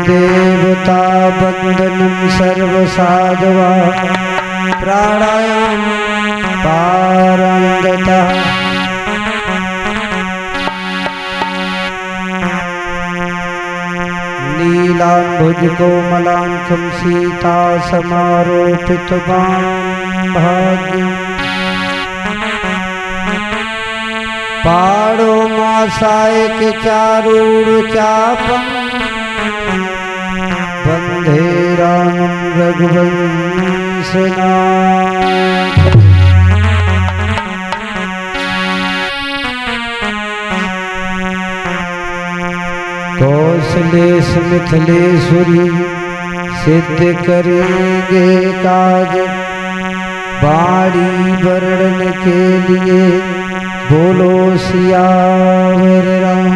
देवता वंदनम सर्वसाधवा प्राणायाम पारंगता नीलांबुज कोमलांकं सीता समारोपित भाग्य पाड़ो मासाय के चारूर चापं वंदे रामं रघुवंशनाथं कौशलेश मिथिलेश्वरी सिद्ध करेंगे काज बाड़ी वर्णन के लिए बोलो सियावर राम।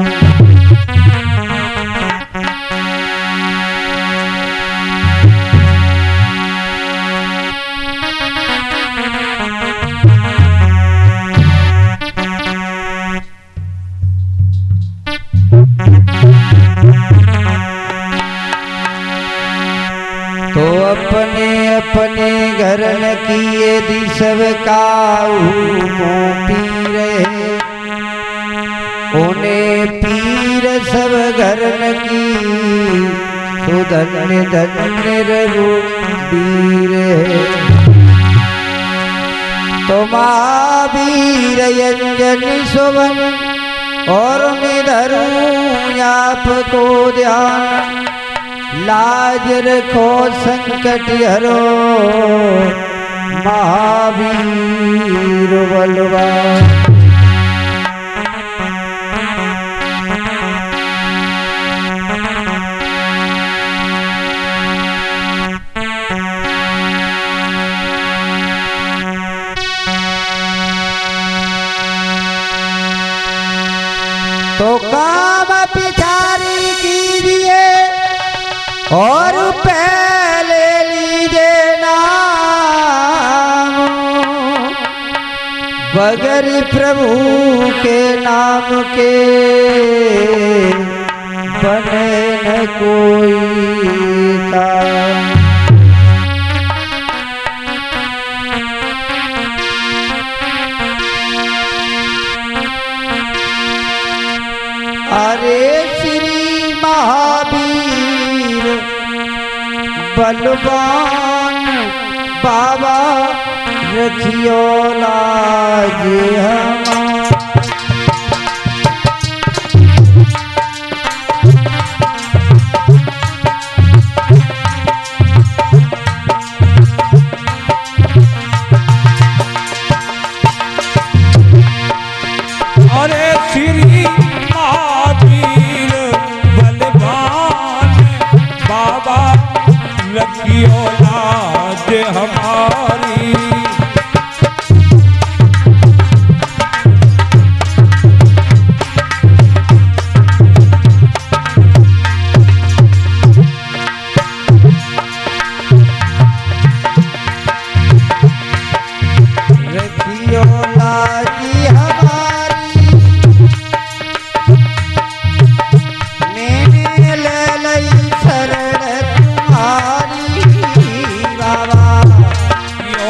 तो अपने अपने घरन किए दी सब काऊ पी रहे उन्हें पीर सब घरन की तो धन्य धन्य रघुबीर तो महावीर यंजन सुवन और निधरूं आपको ध्यान लाज रखो संकट हरो महावीर बलवान। तो काम पिछारी कीजिए और पहले लीजिए नाम बगैर प्रभु के नाम के बने न कोई काम। अरे श्री महावीर बलवान बाबा रखियो लाज हमार। अरे श्री महावीर बलवान बाबा रखियो लाज हमारी। रखियो लाज हमारी मैंने ले लई शरण तुम्हारी बाबा। यो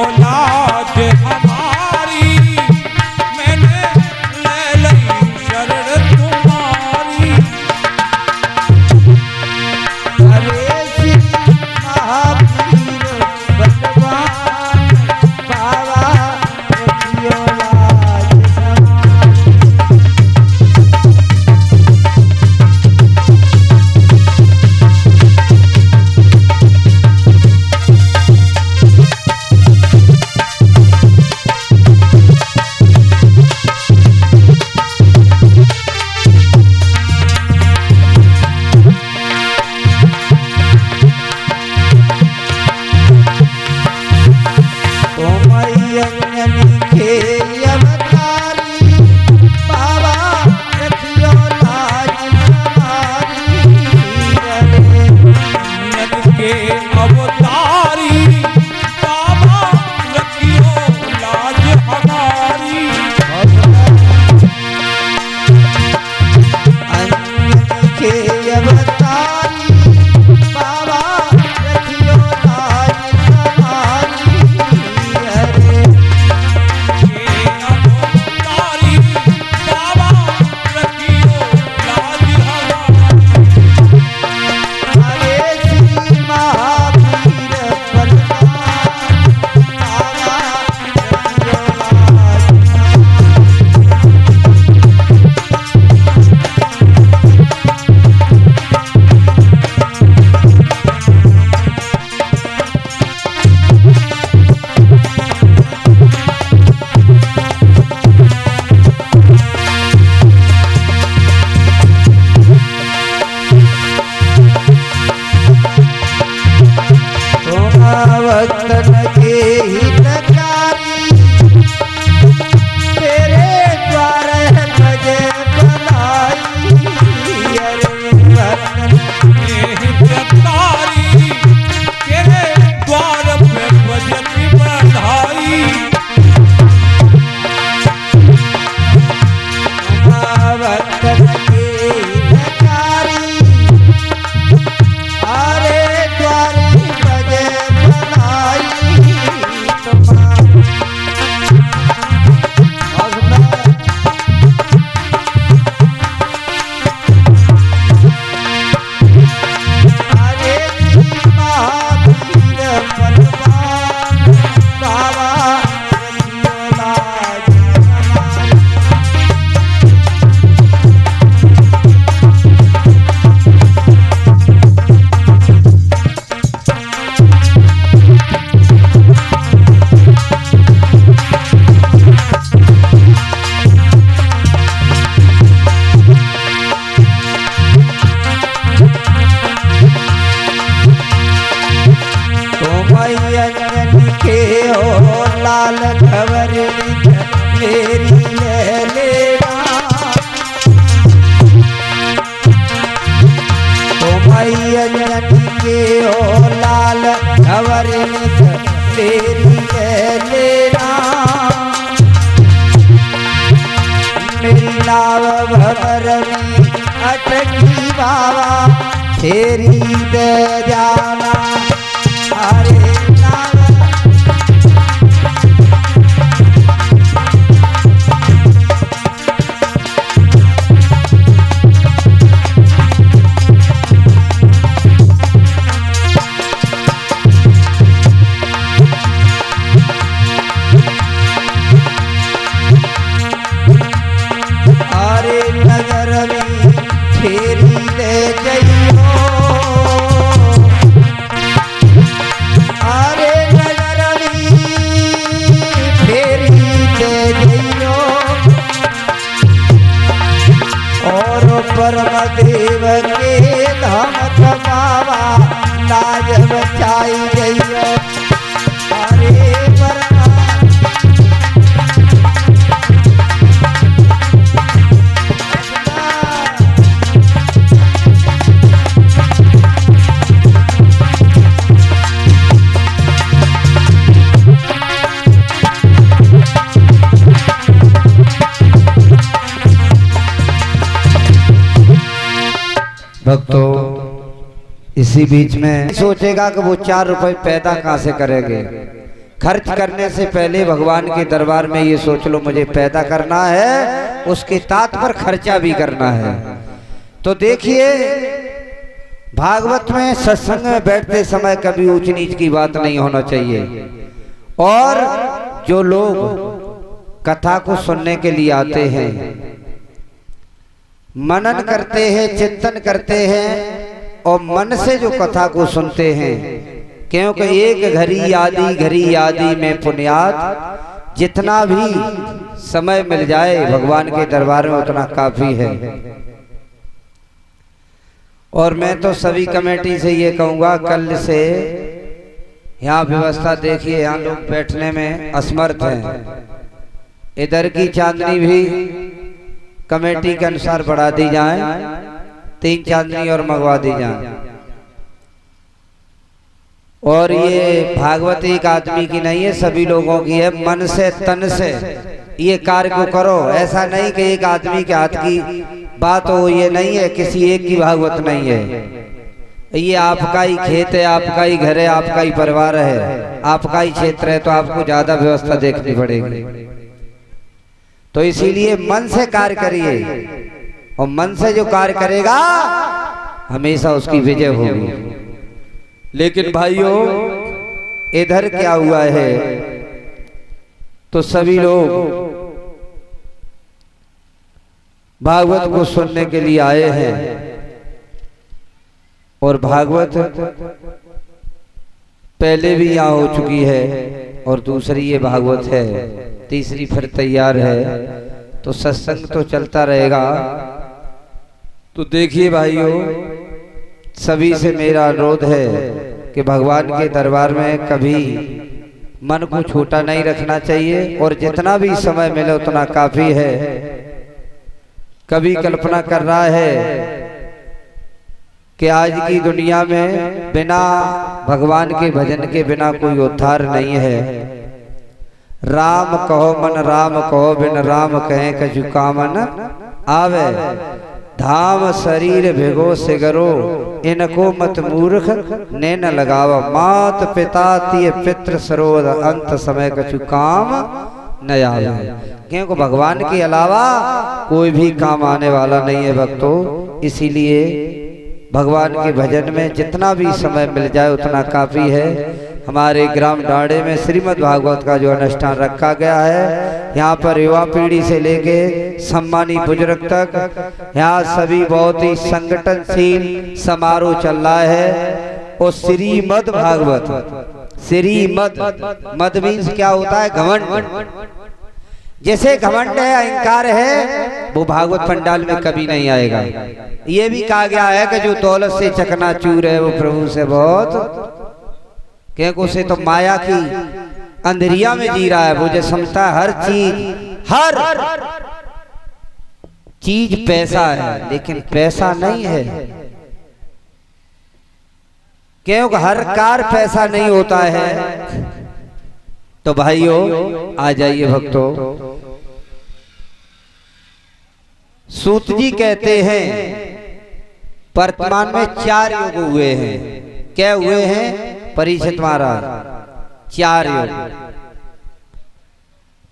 भक्तन के हितकारी तेरे द्वार भजे बनाई अरे भक्तन हितकारी तेरे द्वार पे भजन बधाई भक्तन के हितकारी अरे द्वार भजे बनाई अरे महावीर बलवान बाबा रखियो लाज हमारी। अंजन के हो लाल खबर मेरी ले लेना अंजन के हो लाल खबर मेरी ले लेना मेरी नाव भवरवी अटकी बाबा तेरी दे जाना अरे अरे नगर में फेरी ले जइयो अरे नगर में फेरी ले जइयो और परमदेव के धाम बाबा लाज बचाई जइयो अरे परमा भक्तों इसी बीच में सोचेगा कि वो 4 रुपए पैदा कहाँ से करेंगे। खर्च करने से पहले भगवान के दरबार में ये सोच लो मुझे पैदा करना है, उसके तात पर खर्चा भी करना है। तो देखिए भागवत में सत्संग में बैठते समय कभी ऊंच नीच की बात नहीं होना चाहिए। और जो लोग कथा को सुनने के लिए आते हैं, मनन करते हैं, चिंतन करते हैं और मन से जो कथा को सुनते हैं, क्योंकि एक घड़ी आदि में पुण्यात, जितना भी समय मिल जाए भगवान के दरबार में उतना काफी है। और मैं तो सभी कमेटी से ये कहूँगा, कल से यहाँ व्यवस्था देखिए, यहाँ लोग बैठने में असमर्थ हैं, इधर की चांदनी भी कमेटी के अनुसार बढ़ा दी जाए, 3 चांदनी और मंगवा दी जाए। और ये भागवत एक आदमी की नहीं है, सभी लोगों की है। मन से तन से ये कार्य को करो। ऐसा नहीं कि एक आदमी के हाथ की बात हो, ये नहीं है, किसी एक की भागवत नहीं है। ये आपका ही खेत है, आपका ही घर है, आपका ही परिवार है, आपका ही क्षेत्र है, तो आपको ज्यादा व्यवस्था देखनी पड़ेगी। तो इसीलिए मन से कार्य करिए, और मन से जो कार्य करेगा हमेशा उसकी विजय होगी। लेकिन भाइयों इधर क्या हुआ है, तो सभी लोग भागवत को सुनने के लिए आए हैं, और भागवत पहले भी यहाँ हो चुकी है, और दूसरी ये भागवत है, तीसरी फिर तैयार है। तो सत्संग तो चलता रहेगा। तो देखिए भाइयों, सभी से मेरा अनुरोध है कि भगवान के दरबार में कभी मन को छोटा नहीं रखना चाहिए और जितना भी समय मिले उतना काफी है। कभी कल्पना कर रहा है कि आज की दुनिया में बिना भगवान के भजन के बिना कोई उद्धार नहीं है। राम कहो मन राम कहो बिन राम कहे कछु कामन आवे, धाम शरीर भिगो सिगरो इनको मत मूर्ख ने न लगावा, मात पिता तिय पितृ सरोद अंत समय कछु काम न आवे। क्योंकि भगवान के अलावा कोई भी काम आने वाला नहीं है भक्तों। इसीलिए भगवान के भजन में जितना भी समय मिल जाए उतना काफी है। हमारे ग्राम डाड़े में श्रीमद् भागवत का जो अनुष्ठान रखा गया है, यहाँ पर युवा पीढ़ी से लेके सम्मानी बुजुर्ग तक यहाँ सभी बहुत ही संगठनशील समारोह चल रहा है। और श्रीमद् भागवत, श्रीमद् मद मीन्स क्या होता है? घमंड। जैसे घमंड है, अहंकार है, वो भागवत पंडाल में कभी नहीं आएगा। ये भी कहा गया है कि जो दौलत से चकनाचूर है वो प्रभु से बहुत, क्योंकि उसे तो माया की अंधेरिया में जी रहा है। वो जो समझता है हर चीज पैसा है, लेकिन पैसा नहीं है। क्योंकि हर कार पैसा नहीं होता है। तो भाइयों आ जाइए भक्तों। सूत जी कहते हैं वर्तमान में 4 युग हुए हैं। क्या हुए हैं? परीक्षित महाराज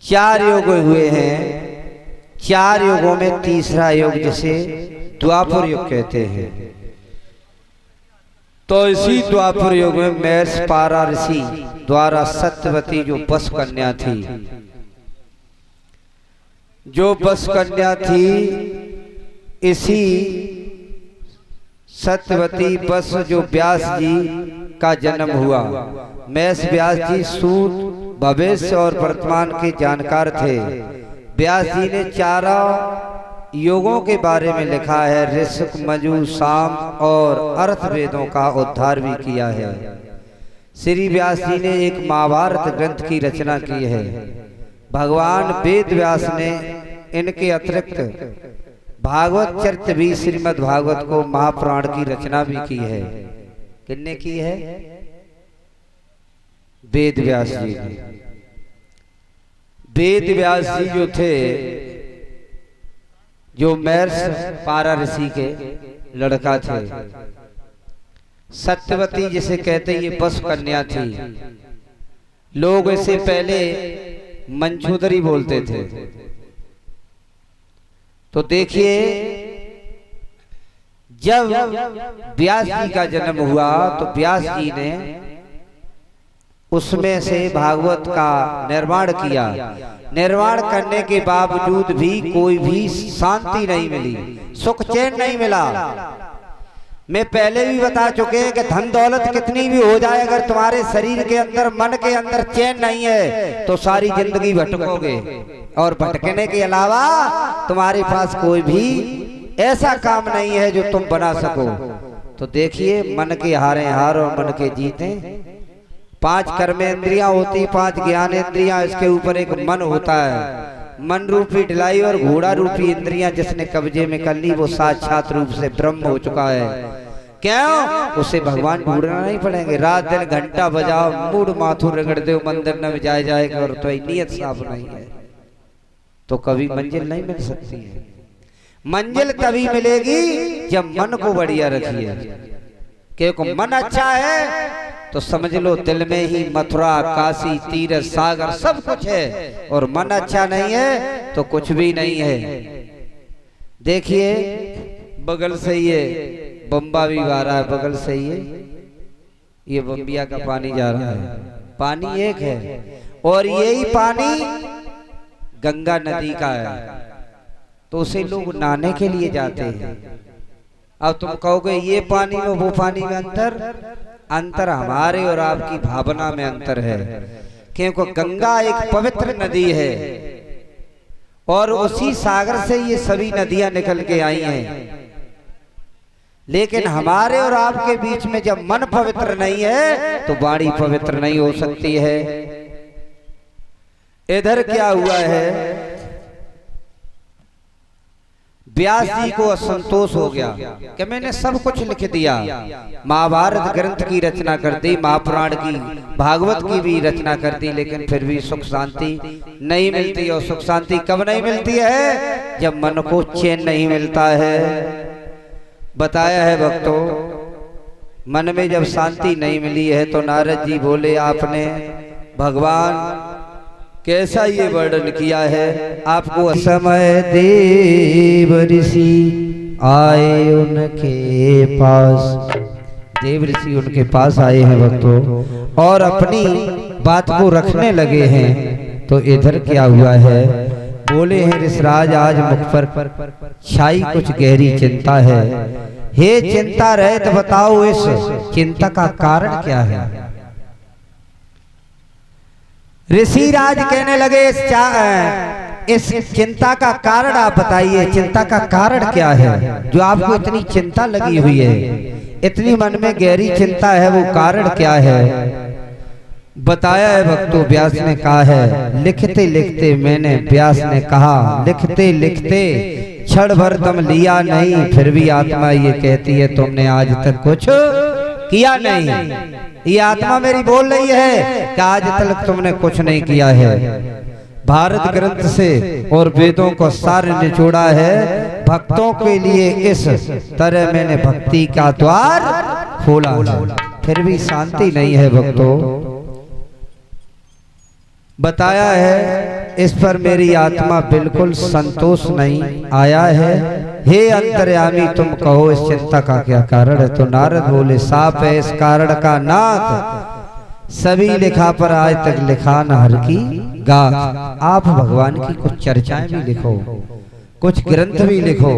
4 युग हुए हैं। 4 युगों में तीसरा युग जिसे द्वापर युग कहते हैं। तो इसी द्वापर युग में मैस पारा ऋषि द्वारा सत्यवती जो बस कन्या थी, जो बस कन्या थी, इसी सत्यवती बस जो व्यास जी का जन्म हुआ। मैस व्यास जी सूत भविष्य और वर्तमान के जानकार थे। व्यास जी ने 4 योगों के बारे में लिखा है। ऋषिक मजु साम और अर्थ वेदों का उद्धार भी किया है। श्री व्यास जी ने एक महाभारत ग्रंथ की रचना की है। भगवान वेद व्यास ने इनके अतिरिक्त भागवत चरित्र भी श्रीमद् भागवत को महापुराण की रचना भी की है। किसने की है? वेद व्यास जी ने। वेद व्यास जी जो थे, जो मैर्स पारा ऋषि के लड़का थे। सत्यवती जिसे कहते ये बस कन्या थी। लोग इसे पहले मंचूदरी बोलते थे। तो देखिए, जब व्यास जी का जन्म हुआ तो व्यास जी ने उसमें से भागवत का निर्माण किया। निर्माण करने के बावजूद भी कोई भी शांति नहीं मिली, सुख चैन नहीं मिला। मैं पहले भी बता चुके हैं कि धन दौलत कितनी भी हो जाए, अगर तुम्हारे शरीर के अंदर मन के अंदर चैन नहीं है तो सारी जिंदगी भटकोगे। और भटकने के अलावा तुम्हारे पास कोई भी ऐसा काम नहीं है जो तुम बना सको। तो देखिए, मन के हारे हार और मन के जीते। 5 कर्मेंद्रियां होती, 5 ज्ञानेंद्रियां, इसके ऊपर एक मन होता है। मन रूपी ढिलाई और घोड़ा रूपी इंद्रियां जिसने कब्जे में कर ली वो साक्षात रूप से ब्रह्म हो चुका है। क्यों? उसे भगवान ढूंढना नहीं पड़ेंगे। रात दिन घंटा बजाओ, मूड माथू रगड़ दो, मंदिर न जाए जाएगा और तो नीयत साफ नहीं है तो कभी मंजिल नहीं मिल सकती है। मंजिल तभी मिलेगी जब मन को बढ़िया रखिए। क्योंकि मन अच्छा है तो समझ लो दिल में ही मथुरा, काशी, तीरथ, सागर सब कुछ है। और मन अच्छा नहीं है तो कुछ भी नहीं है। देखिए, बगल से ये बम्बा भी आ रहा है, बगल से ये बम्बिया का पानी जा रहा है। पानी एक है और यही पानी गंगा नदी का है, तो उसे लोग नहाने के लिए जाते हैं। अब तुम कहोगे ये पानी में वो पानी में अंतर हमारे और आपकी भावना में अंतर है। क्योंकि गंगा एक पवित्र नदी है और उसी सागर से ये सभी नदियां निकल के आई हैं। लेकिन हमारे और आपके बीच में जब मन पवित्र नहीं है तो वाणी पवित्र नहीं हो सकती है। इधर क्या हुआ है, व्यास जी को असंतोष हो गया कि मैंने सब कुछ लिख दिया, महाभारत ग्रंथ की रचना कर दी, महापुराण की, भागवत की भी रचना कर दी, लेकिन फिर भी सुख शांति नहीं मिलती। और सुख शांति कब नहीं मिलती है, जब मन को चैन नहीं मिलता है। बताया है भक्तों, मन में जब शांति नहीं मिली है तो नारद जी बोले, आपने भगवान कैसा ये वर्णन किया है। आपको समय देव ऋषि आए उनके पास, देव ऋषि उनके पास आए हैं भक्तों, और अपनी बात को रखने लगे हैं। तो इधर क्या हुआ है, बोले हैं ऋषराज, आज मुख पर छाई कुछ गहरी चिंता है। हे चिंता रहे तो बताओ इस चिंता का कारण क्या है। ऋषिराज कहने लगे, इस चिंता का कारण आप बताइए, चिंता का कारण क्या है जो आपको इतनी चिंता लगी हुई है, इतनी मन में गहरी चिंता है, वो कारण क्या है। बताया है भक्तों, व्यास ने कहा है, लिखते लिखते मैंने, व्यास ने कहा, लिखते लिखते क्षण भर दम लिया नहीं, फिर भी आत्मा ये कहती है तुमने आज तक कुछ किया नहीं। ये आत्मा मेरी बोल रही है कि आज तक तुमने कुछ नहीं किया है। भारत ग्रंथ से और वेदों को सार निचोड़ा है, भक्तों के लिए इस तरह मैंने भक्ति का द्वार खोला, फिर भी शांति नहीं है भक्तों। बताया है इस पर मेरी आत्मा बिल्कुल संतोष नहीं आया है। हे अंतर्यामी, तुम कहो इस चिंता का क्या कारण है। तो नारद बोले, साफ है इस कारण का नाथ, सभी लिखा पर आज तक लिखा न हर की गाथ। आप भगवान की कुछ चर्चाएं भी लिखो, कुछ ग्रंथ भी लिखो।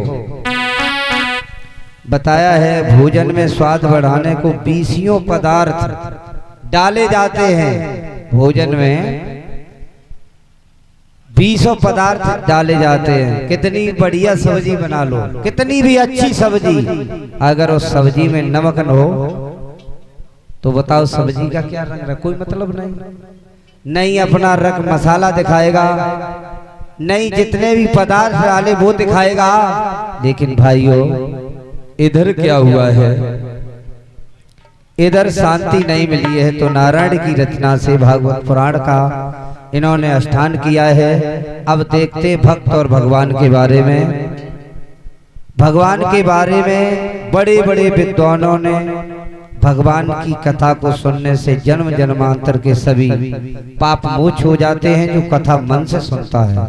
बताया है भोजन में स्वाद बढ़ाने को 20 पदार्थ डाले जाते हैं, भोजन में 20 पदार्थ डाले जाते हैं। कितनी बढ़िया सब्जी बना लो, कितनी भी अच्छी सब्जी, अगर उस सब्जी में नमक न हो तो बताओ सब्जी का क्या रंग है, कोई मतलब नहीं अपना रंग मसाला दिखाएगा, नहीं जितने भी पदार्थ डाले वो दिखाएगा। लेकिन भाइयों इधर क्या हुआ है, इधर शांति नहीं मिली है। तो नारायण की रचना से भागवत पुराण का इन्होंने अनुष्ठान किया है। अब देखते भक्त और भगवान के बारे में। भगवान के बारे में बड़े बड़े विद्वानों ने भगवान की कथा को सुनने से जन्म जन्मांतर के सभी पाप मोक्ष हो जाते हैं। जो कथा मन से सुनता है,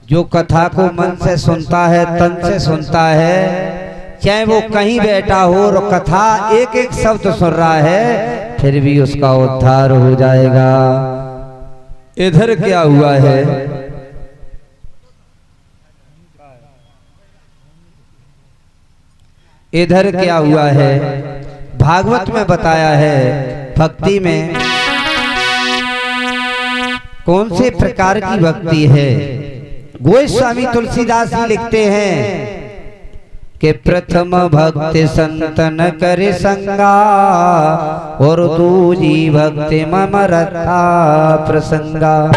जो कथा को मन से सुनता है, तन से सुनता है, चाहे वो कहीं बैठा हो और कथा एक एक शब्द सुन रहा है, फिर भी उसका उद्धार हो जाएगा। इधर क्या हुआ है, इधर क्या हुआ है, भागवत में बताया है भक्ति में कौन से प्रकार की भक्ति है। गोस्वामी तुलसीदास जी लिखते हैं कि प्रथम भक्ति संतन करे संगा, और दूजी भक्ति मम रथा प्रसंगा।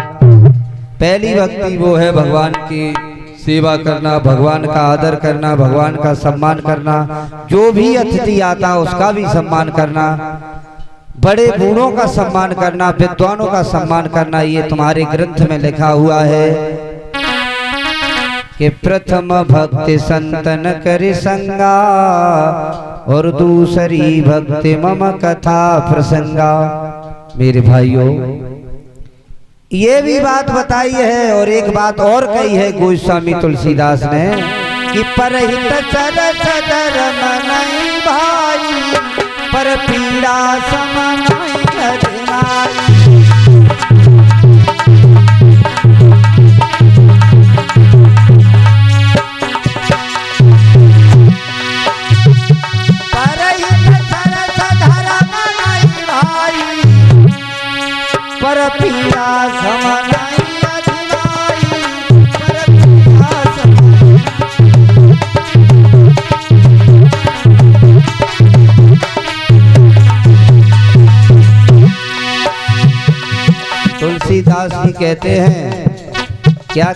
पहली भक्ति वो है भगवान की सेवा करना, भगवान का आदर करना, भगवान का सम्मान करना, जो भी अतिथि आता उसका भी सम्मान करना, बड़े बूढ़ों का सम्मान करना, विद्वानों का सम्मान करना। ये तुम्हारे ग्रंथ में लिखा हुआ है कि प्रथम भक्ति संतन करे संगा, और दूसरी भक्ति मम कथा प्रसंगा। मेरे भाइयों ये भी बात बताई है, और एक बात और कही है गोस्वामी तुलसीदास ने कि परहित सरस धर्म नहीं भाई, पर पीड़ा सम नहीं अधिनाई। पर पीड़ा समानाई अधिनाई, पर पीड़ा समानाई। तुलसीदास जी कहते हैं क्या,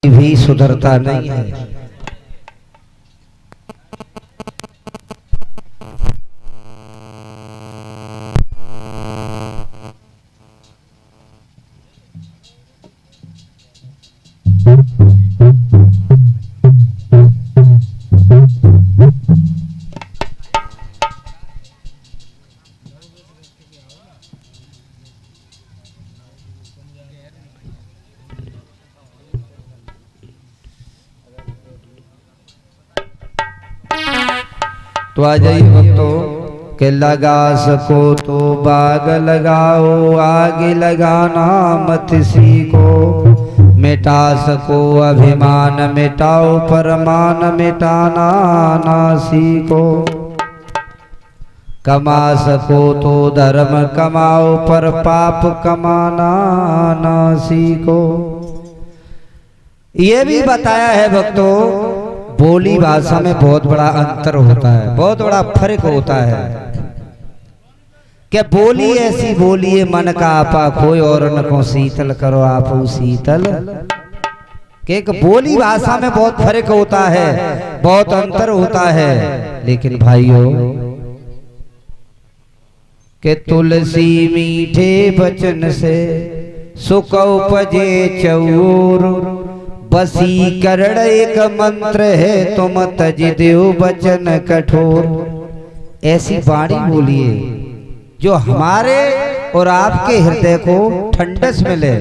भी सुधरता नहीं है। तो आ जाइए भक्तों के लगा सको तो बाग लगाओ, आगे लगाना मत सीखो, मिटा सको अभिमान मिटाओ, परमान मिटाना ना सीखो, कमा सको तो धर्म कमाओ, पर पाप कमाना ना सीखो। ये भी बताया है भक्तों, बोली भाषा में बहुत बड़ा अंतर होता है, बहुत बड़ा फर्क होता है। क्या बोली ऐसी बोलिए मन का आपा खोए, और न को शीतल करो आप शीतल। कि एक बोली भाषा में बहुत फर्क होता है, बहुत अंतर होता है। लेकिन भाइयों के तुलसी मीठे वचन से सुख उपजे चौर, वशीकरण एक मंत्र है तुम तज देव वचन कठोर। ऐसी वाणी बोलिए जो हमारे और आपके हृदय को ठंडस मिले,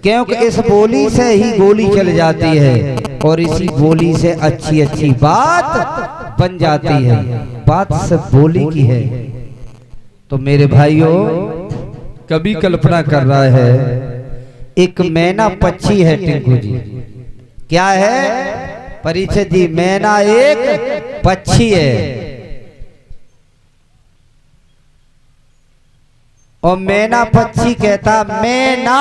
क्योंकि इस बोली से ही गोली चल जाती है और इसी बोली से अच्छी अच्छी बात बन जाती है। बात सब बोली की है। तो मेरे भाइयों, कभी कल्पना कर रहा है, एक मैना पक्षी है टिंकू जी। क्या है परीक्षित जी? मैना एक पक्षी है। और मैना पक्षी कहता मैना,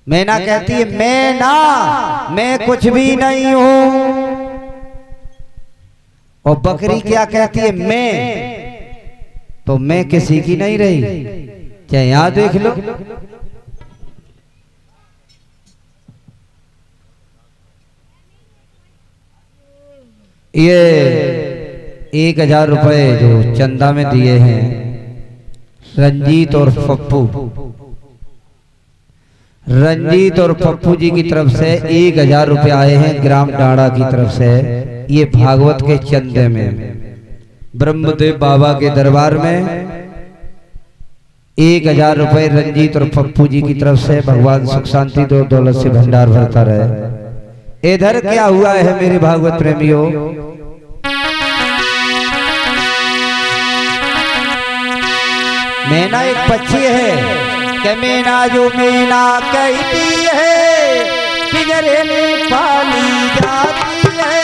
मैना कहती है मैं ना, मैं कुछ भी नहीं हूं। और बकरी क्या कहती है मैं, तो मैं किसी की नहीं रही। चाहे यहां देख लो, ये 1000 रुपए जो चंदा में दिए हैं रंजीत और पप्पू, रंजीत और पप्पू जी की तरफ से 1000 रुपए आए हैं ग्राम डाड़ा की तरफ से। ये भागवत के चंदे में ब्रह्मदेव बाबा के दरबार में 1000 रुपए रंजीत और पप्पू जी की तरफ से। भगवान सुख शांति दो दौलत से भंडार भरता रहे। इधर क्या हुआ है मेरे भागवत प्रेमियों, मैना एक पक्षी है कि मैना जो मैना कहती है पिंजरे में पाली जाती है।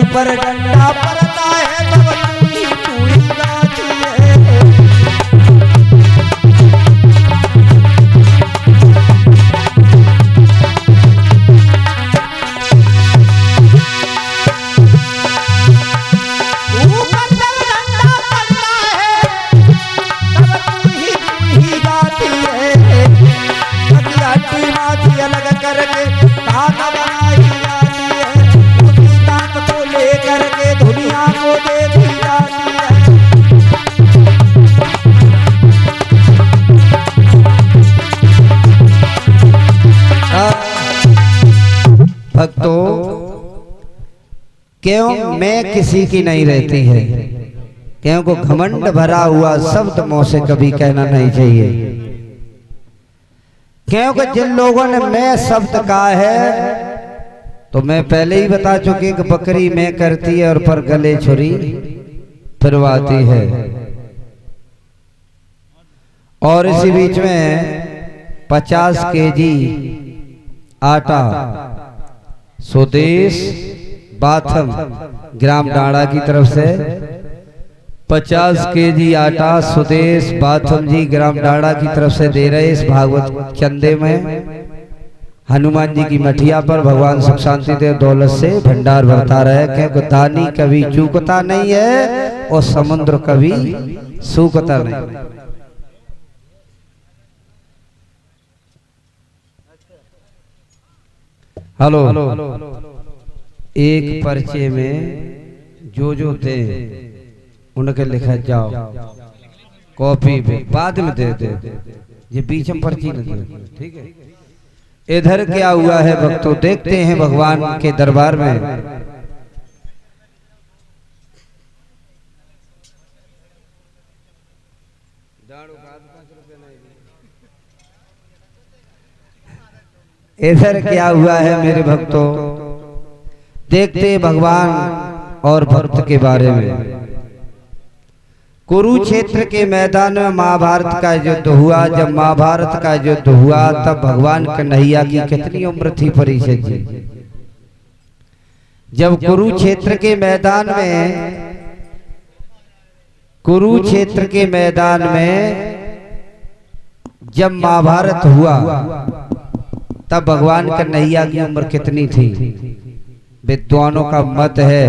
पर डंडा पड़ता है तब चूड़ी चूड़ी गाती है। ऊपर जब डंडा पड़ता है तब चूड़ी गाती है। कभी हड्डी माथी अलग करके धागा बनाई जाती है। उसी दांत को लेकर के दुनिया को दे दी जाती है। भक्तों, क्यों मैं किसी की नहीं रहती है, क्योंकि घमंड भरा हुआ शब्द मुंह से कभी कहना नहीं चाहिए। क्योंकि जिन लोगों ने मैं शब्द कहा है तो मैं पहले ही बता चुकी कि बकरी मैं करती है और पर गले छुरी फिरवाती है। और इसी बीच में 50 केजी आटा स्वदेश बाथम ग्राम डाड़ा की तरफ से 50 केजी आटा स्वदेश बाथम जी ग्राम डाड़ा की तरफ से दे रहे इस भागवत चंदे में। हनुमान जी की मठिया पर भगवान सुख शांति देव दौलत से भंडार भरता रहे। क्योंकि दानी कभी चूकता नहीं है और समुद्र कभी सूखता नहीं। हेलो, एक पर्चे में जो थे उनके लिखा जाओ कॉपी पे बाद में दे दे, ये बीच में पर्ची न दे, ठीक है। इधर क्या हुआ है भक्तों, देखते हैं भगवान के दरबार में। इधर क्या हुआ है मेरे भक्तों, देखते भगवान और भक्त के बारे में। कुरुक्षेत्र के मैदान में महाभारत का युद्ध हुआ। जब महाभारत का युद्ध हुआ तब भगवान कन्हैया की कितनी उम्र थी परिषद जी? जब कुरुक्षेत्र के मैदान में जब महाभारत हुआ तब भगवान कन्हैया की उम्र कितनी थी? विद्वानों का मत है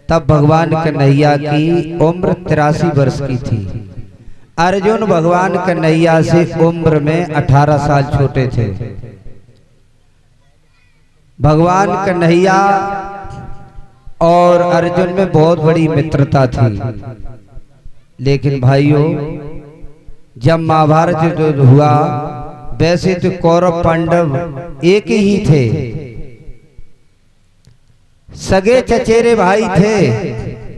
तब भगवान कन्हैया की उम्र 83 वर्ष की थी। अर्जुन भगवान कन्हैया से उम्र में 18 साल छोटे थे। भगवान कन्हैया और अर्जुन में बहुत बड़ी मित्रता थी। लेकिन भाइयों, जब महाभारत युद्ध हुआ, वैसे तो कौरव पांडव एक ही थे, सगे चचेरे भाई थे।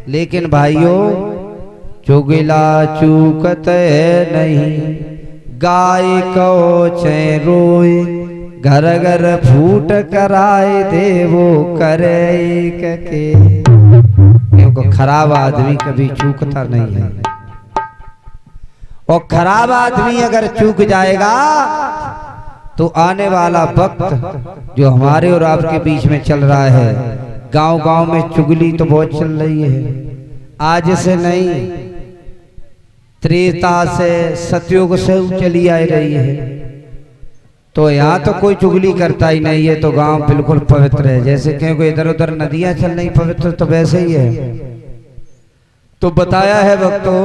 लेकिन भाइयों, चुगला चूकत है नहीं, गाय को चै रोए, घर घर फूट कराए देवो करे एक के। क्योंकि खराब आदमी कभी चूकता नहीं है, और खराब आदमी अगर चूक जाएगा तो आने वाला वक्त जो हमारे और आपके बीच में चल रहा है, गांव गांव में चुगली तो बहुत चल रही है। आज से नहीं, त्रेता से सतयुग से चली आ रही है। तो यहाँ तो कोई चुगली करता ही नहीं है, तो गांव बिल्कुल पवित्र है। जैसे क्योंकि इधर उधर नदियां चल रही पवित्र, तो वैसे ही है। तो बताया है भक्तों,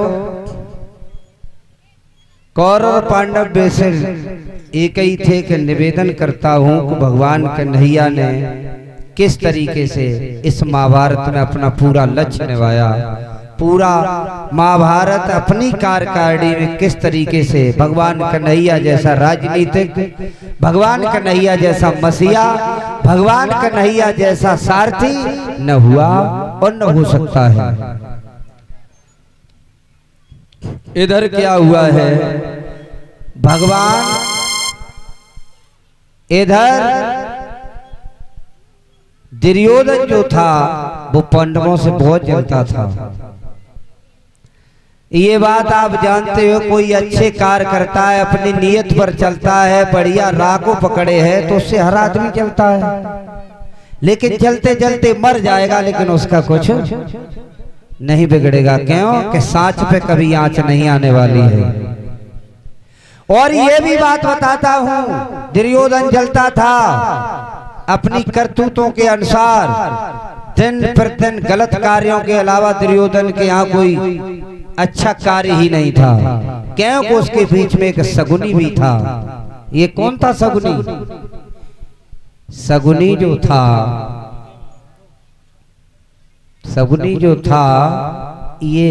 कौरव पांडव वैसे एक ही थे कि निवेदन करता हूं कि भगवान कन्हैया ने किस तरीके से इस महाभारत में अपना पूरा लक्ष्य निभाया। पूरा महाभारत अपनी कार्यकारिणी में किस तरीके से भगवान कन्हैया जैसा राजनीतिक, भगवान कन्हैया जैसा मसीहा, भगवान कन्हैया जैसा सारथी न हुआ और न हो सकता है। इधर क्या हुआ है, भगवान इधर दुर्योधन जो था वो पांडवों से बहुत जलता था। ये बात आप जानते हो। कोई अच्छे कार्य करता है, अपनी नियत पर चलता है, बढ़िया राह को पकड़े है, तो उससे हर आदमी चलता है। लेकिन चलते चलते मर जाएगा, लेकिन उसका कुछ नहीं बिगड़ेगा। क्यों कि सांच पे कभी आंच नहीं आने वाली है। और ये भी बात बताता हूं, दुर्योधन जलता था अपनी करतूतों के अनुसार। दिन प्रतिदिन गलत कार्यों के अलावा दुर्योधन के यहाँ कोई अच्छा कार्य ही नहीं था। क्योंकि उसके बीच में एक सगुनी भी था। ये कौन था सगुनी? सगुनी जो था, सगुनी जो था ये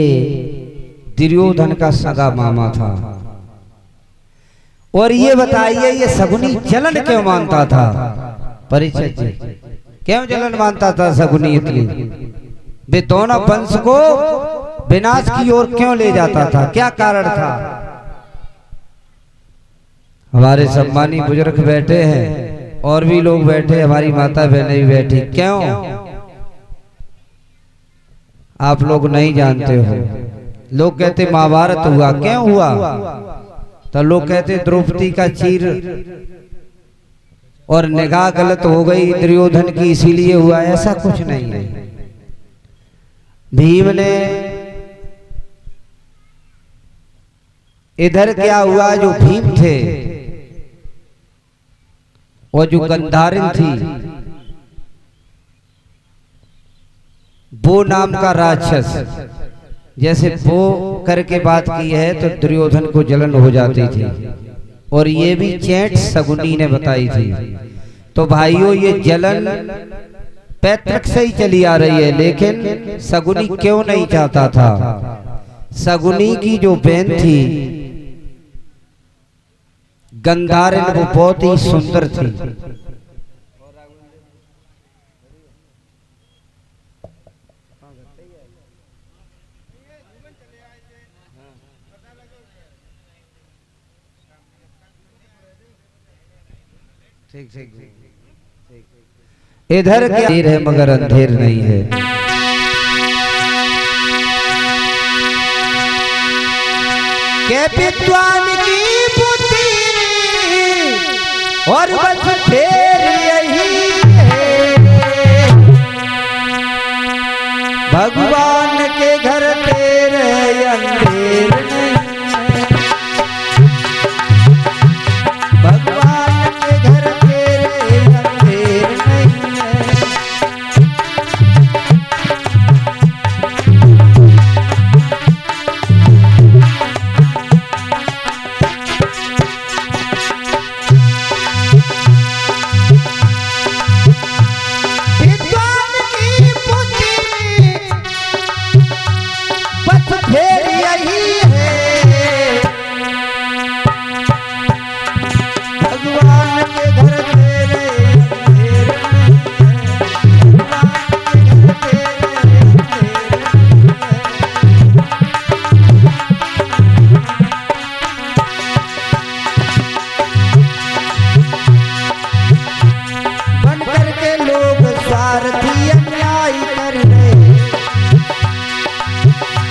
दुर्योधन का सगा मामा था। और ये बताइए, ये सगुनी जलन क्यों मानता था? परिचय जी, क्यों जलन मानता था सगुनी इतनी? वे दोनों वंश को विनाश की ओर क्यों ले जाता था? क्या कारण था? हमारे सम्मानी बुजुर्ग बैठे हैं और भी लोग बैठे, हमारी माता बहनें भी बैठी। क्यों? आप लोग नहीं जानते हो। लोग कहते महाभारत हुआ, क्यों हुआ? तो लोग कहते द्रौपदी का चीर और निगाह गलत हो गई दुर्योधन की, इसीलिए हुआ। ऐसा कुछ नहीं है। भीम ने इधर क्या हुआ, जो भीम थे और जो गंधारिन थी, वो नाम का राक्षस, जैसे वो करके बात की है तो दुर्योधन को जलन हो जाती थी। और ये भी चैट सगुनी ने बताई थी। तो भाइयों, ये जलन पैतृक से ही चली आ रही है। लेकिन सगुनी क्यों नहीं चाहता था? सगुनी की जो बहन थी गंधारिन, वो बहुत ही सुंदर थी। ठीक। इधर क्या देर है मगर अंधेर नहीं है। के विद्वान की बुद्धि और बस फेर यही है। भगवान के घर तेरे अंधेर नहीं है। भगवान के घर तेरे अंधेर नहीं है।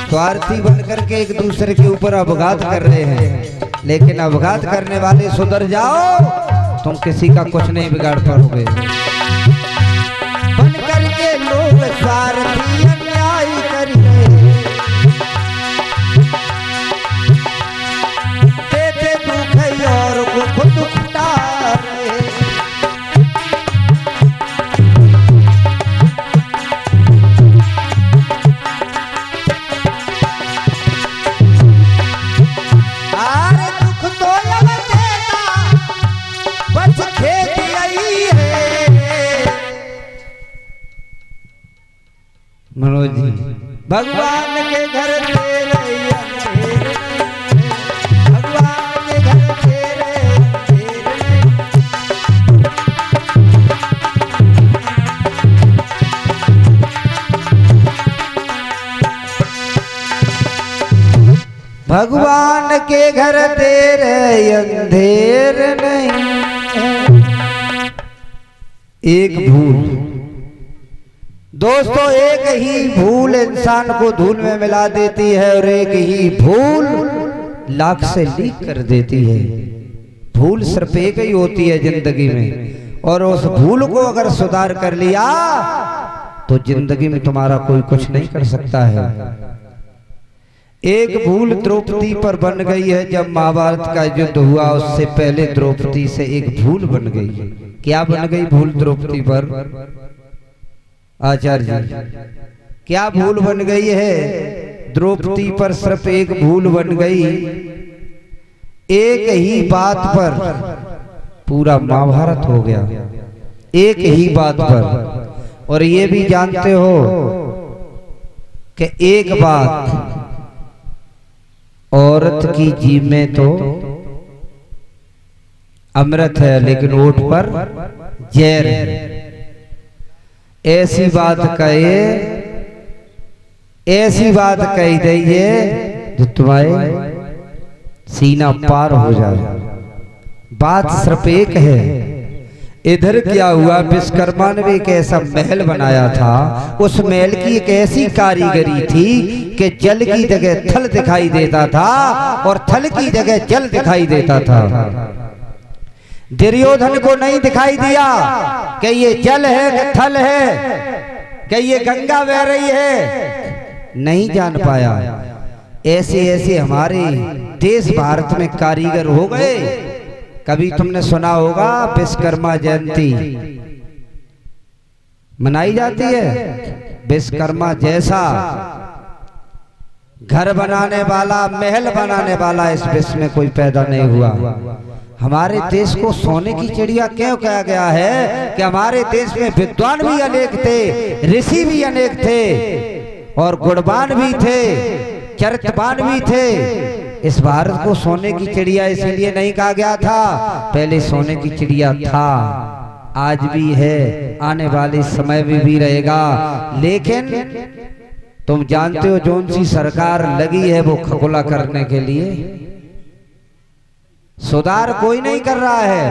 स्वार्थी बनकर के एक दूसरे के ऊपर अपघात कर रहे हैं, लेकिन अपघात करने वाले सुधर जाओ, तुम किसी का कुछ नहीं बिगाड़ पाओगे। बनकर के लोग स्वार्थी अन्याय कर रहे हैं, देते दुख और को खुद उठा रहे। मनोज जी, भगवान के घर तेरे अंधेर नहीं है। भगवान के घर तेरे अंधेर नहीं। भगवान के घर तेरे अंधेर नहीं है। एक भूल दोस्तों, एक ही भूल इंसान को धूल में मिला देती है और एक ही भूल लाख से लीक कर देती है। भूल सिर्फ एक ही होती है जिंदगी में, और उस भूल को अगर सुधार कर लिया तो जिंदगी में तुम्हारा कोई कुछ नहीं कर सकता है। एक भूल द्रौपदी पर बन गई है। जब महाभारत का युद्ध हुआ उससे पहले द्रौपदी से एक भूल बन गई। क्या बन गई भूल द्रौपदी पर? आचार्य जी, क्या भूल बन गई है? द्रौपदी पर सिर्फ एक भूल बन गई। एक ही बात पर पूरा महाभारत हो गया, एक ही बात पर। और ये भी जानते हो कि एक बात, औरत की जीभ में तो अमृत है लेकिन ओठ पर जहर है। ऐसी बात कहे, ऐसी बात कही दीजिए जो तुम्हारे सीना पार हो जाए। बात सिर्फ एक है। इधर क्या हुआ, विश्वकर्मा ने एक ऐसा महल बनाया था। उस महल की एक ऐसी कारीगरी थी कि जल की जगह थल दिखाई देता था और थल की जगह जल दिखाई देता था। दुर्योधन को नहीं दिखाई दिया कि ये जल है कि थल है, कि ये गंगा बह रही है, नहीं जान पाया। ऐसे ऐसे हमारे देश भारत में कारीगर हो गए। कभी तुमने सुना होगा विश्वकर्मा जयंती मनाई जाती है। विश्वकर्मा जैसा घर बनाने वाला, महल बनाने वाला इस विश्व में कोई पैदा नहीं हुआ। हमारे देश को सोने की चिड़िया क्यों कहा गया है? कि हमारे देश में विद्वान भी अनेक थे, ऋषि भी अनेक थे, और गुणवान भी थे, चरित्रवान भी थे। इस भारत को सोने की चिड़िया इसीलिए नहीं कहा गया था, पहले सोने की चिड़िया था, आज भी है, आने वाले समय में भी रहेगा। लेकिन तुम जानते हो जौन सी सरकार लगी है वो खगोला करने के लिए, सुधार कोई नहीं कर रहा है।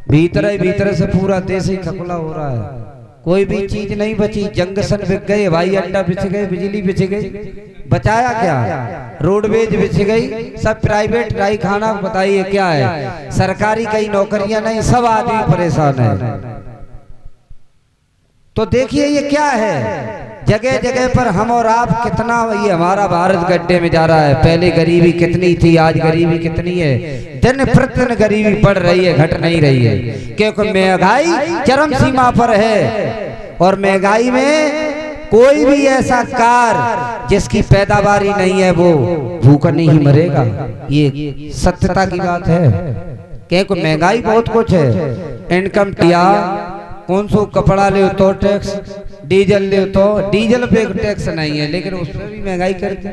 भीतर ही भीतर से पूरा देश ही खगोला हो रहा है। कोई भी चीज नहीं बची। जंक्शन बिक गए, हवाई अड्डा बिछ गए, बिजली बिछ गई, बचाया क्या? रोडवेज बिछ गई, सब प्राइवेट राई खाना। बताइए क्या है? सरकारी कई नौकरियां नहीं, सब आदमी परेशान है। तो देखिए ये क्या है, जगह जगह पर हम और आप कितना, ये हमारा भारत गड्ढे में जा रहा है। पहले गरीबी कितनी थी, आज गरीबी कितनी है? दिन प्रतिदिन गरीबी बढ़ रही है, घट नहीं रही है, क्योंकि महंगाई चरम सीमा पर है। और महंगाई में कोई भी ऐसा कार जिसकी पैदावारी नहीं है वो भूखा नहीं मरेगा। ये सत्यता की बात है, क्योंकि महंगाई बहुत कुछ है। इनकम टैक्स, कौन सो कपड़ा ले तो टैक्स, डीजल ले तो डीजल पे टैक्स नहीं है, लेकिन उस पर भी महंगाई करते।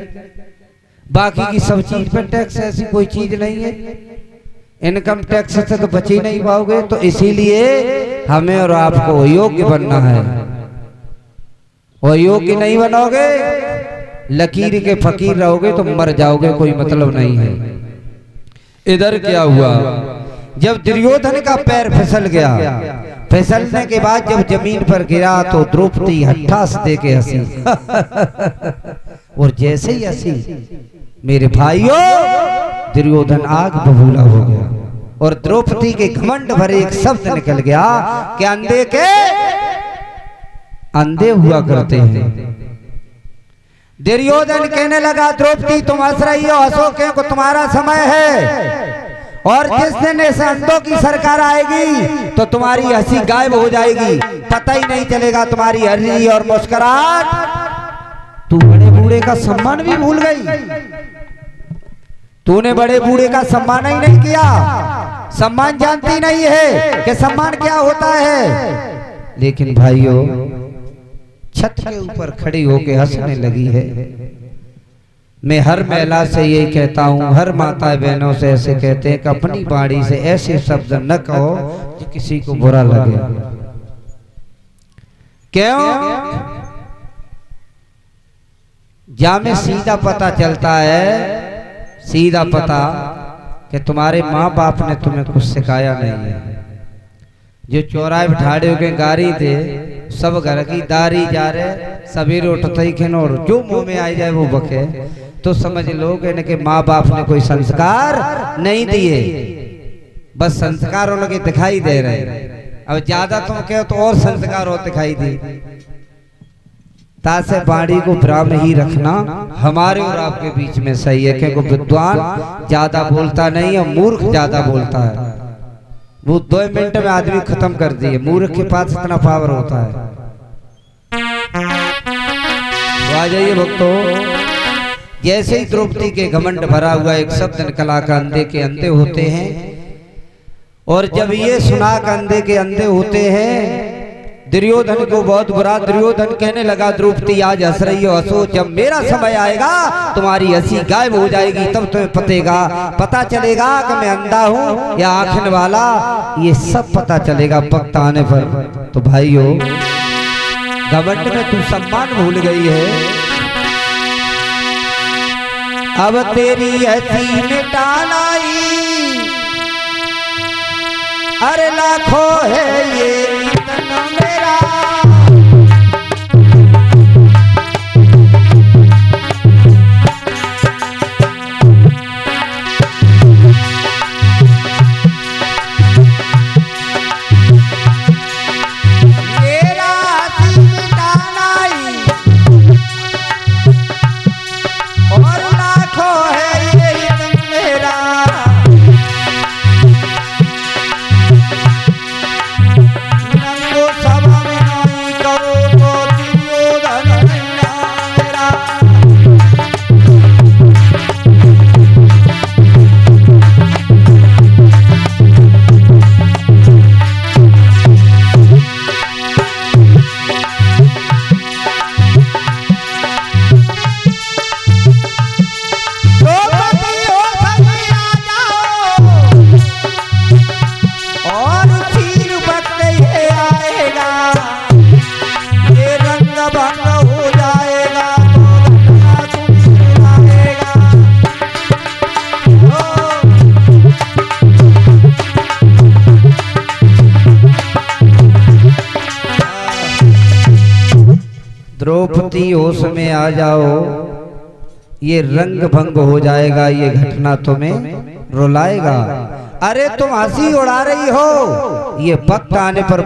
बाकी की सब चीज पर टैक्स, ऐसी कोई चीज नहीं है। इनकम टैक्स से तो बच ही नहीं पाओगे। तो इसीलिए हमें और आपको योग्य बनना है, और योग्य नहीं बनोगे, लकीर के फकीर रहोगे तो मर जाओगे, कोई मतलब नहीं है। इधर क्या हुआ, जब दुर्योधन का पैर फिसल गया, फिसलने के बाद जब जमीन पर गिरा तो द्रौपदी हट्ठास दे के हंसी। और जैसे ही हंसी, मेरे भाइयों, दुर्योधन आग बबूला हो गया। और द्रौपदी के घमंड भरे एक शब्द निकल गया कि अंधे के अंधे हुआ करते हैं। दुर्योधन कहने लगा, द्रौपदी तुम हंस रही हो, हंसो क्योंकि तुम्हारा समय है, और जिस दिन इस अंधों की सरकार आएगी तो तुम्हारी हंसी गायब हो जाएगी, पता ही नहीं चलेगा तुम्हारी हंसी और मुस्कुराहट। तू बड़े बूढ़े का सम्मान भी भूल गई। तूने बड़े बूढ़े का सम्मान ही नहीं किया, सम्मान जानती नहीं है कि सम्मान क्या होता है। लेकिन भाइयों, छत के ऊपर खड़ी होकर हंसने लगी है। मैं हर महिला से यही कहता हूँ, हर माता बहनों से ऐसे कहते हैं कि अपनी बाड़ी से ऐसे शब्द न कहो कि किसी को बुरा लगे। क्यों? जामे सीधा पता चलता है, सीधा पता कि तुम्हारे माँ बाप ने तुम्हें कुछ सिखाया नहीं है। जो चौराहे बिठाड़े होके गाड़ी थे, सब घर की दारी जा रहे, सवेरे उठते ही खेनो, और जो मुंह में आ जाए वो बके, तो समझ लो कि इनके माँ बाप ने कोई संस्कार नहीं दिए, बस संस्कार उनके दिखाई दे रहे। अब ज्यादा तुम कहो तो और संस्कार और दिखाई दे। तासे बाड़ी को ब्राह्मण ही रखना हमारे और आपके बीच में सही है, क्योंकि विद्वान ज्यादा बोलता नहीं है, मूर्ख ज्यादा बोलता है। वो 2 मिनट में आदमी खत्म कर दिए, मूर्ख के पास इतना पावर होता है। तो आ जाइए भक्तों, जैसे ही द्रौपदी के घमंड भरा हुआ एक शब्द निकला का अंधे के अंधे होते हैं, और जब ये सुना का अंधे के अंधे होते हैं, दुर्योधन को बहुत बुरा। दुर्योधन कहने लगा, द्रौपदी आज हंस रही हो, हंसो, जब मेरा समय आएगा तुम्हारी हंसी गायब हो जाएगी, तब तुम्हें पता चलेगा कि मैं अंधा हूँ या आंखन वाला, ये सब पता चलेगा वक्त आने पर। तो भाइयों, घमंड में तू सम्मान भूल गई है, अब तेरी हंसी मिटाना अरे लाखों है ये इतना मेरा। मेरा हंसी मिटाना और लाखों है ये इतना मेरा। सभा में द्रौपदी होश में आ जाओ, ये रंग भंग हो जाएगा, ये घटना तुम्हें रुलाएगा। अरे तुम हंसी उड़ा रही हो, ये वक्त आने पर